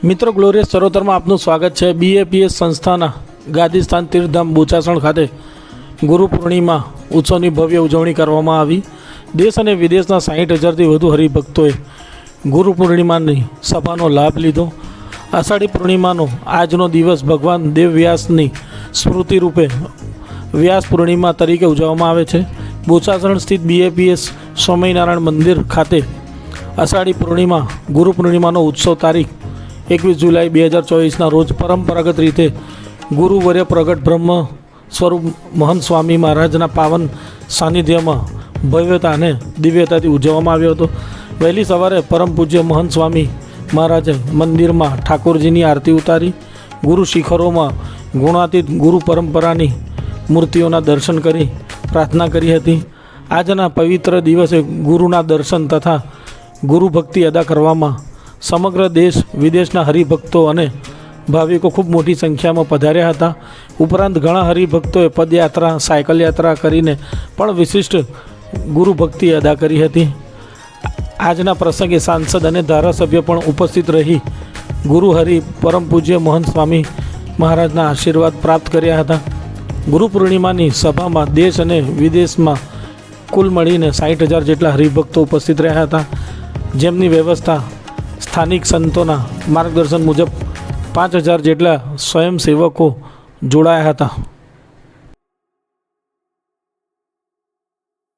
મિત્રો ગ્લોરિયસ ચરોતરમાં આપનું સ્વાગત છે। BAPS સંસ્થાના ગાદીસ્થાન તીર્થધામ બોચાસણ ખાતે ગુરુ પૂર્ણિમા ઉત્સવની ભવ્ય ઉજવણી કરવામાં આવી। દેશ અને વિદેશના 60,000થી વધુ હરિભક્તોએ ગુરુ પૂર્ણિમાની સભાનો લાભ લીધો। આષાઢી પૂર્ણિમાનો આજનો દિવસ ભગવાન દેવ વ્યાસની સ્મૃતિ રૂપે વ્યાસ પૂર્ણિમા તરીકે ઉજવવામાં આવે છે। બોચાસણ સ્થિત BAPS સ્વામિનારાયણ મંદિર ખાતે આષાઢી પૂર્ણિમા ગુરુ પૂર્ણિમાનો ઉત્સવ તારીખ 21 જુલાઈ 2024ના રોજ પરંપરાગત રીતે ગુરુવર્ય પ્રગટ બ્રહ્મ સ્વરૂપ મહંત સ્વામી મહારાજના પાવન સાનિધ્યમાં ભવ્યતા અને દિવ્યતાથી ઉજવવામાં આવ્યો હતો। વહેલી સવારે પરમ પૂજ્ય મહંત સ્વામી મહારાજે મંદિરમાં ઠાકોરજીની આરતી ઉતારી ગુરુ શિખરોમાં ગુણાતીત ગુરુ પરંપરાની મૂર્તિઓના દર્શન કરી પ્રાર્થના કરી હતી। આજના પવિત્ર દિવસે ગુરુના દર્શન તથા ગુરુ ભક્તિ અદા કરવામાં સમગ્ર દેશ વિદેશના હરિભક્તો અને ભાવિકો ખૂબ મોટી સંખ્યામાં પધાર્યા હતા। ઉપરાંત ઘણા હરિભક્તોએ પદયાત્રા સાયકલ યાત્રા કરીને પણ વિશિષ્ટ ગુરુ ભક્તિ અદા કરી હતી। આજના પ્રસંગે સાંસદ અને ધારાસભ્ય પણ ઉપસ્થિત રહી ગુરુ હરિ પરમ પૂજ્ય મહંત સ્વામી મહારાજના આશીર્વાદ પ્રાપ્ત કર્યા હતા। ગુરુ પૂર્ણિમાની સભામાં દેશ અને વિદેશમાં કુલ મળીને 60,000 જેટલા હરિભક્તો ઉપસ્થિત રહ્યા હતા, જેમની વ્યવસ્થા સ્થાનિક સંતોના માર્ગદર્શન મુજબ 5,000 જેટલા સ્વયંસેવકો જોડાયા હતા।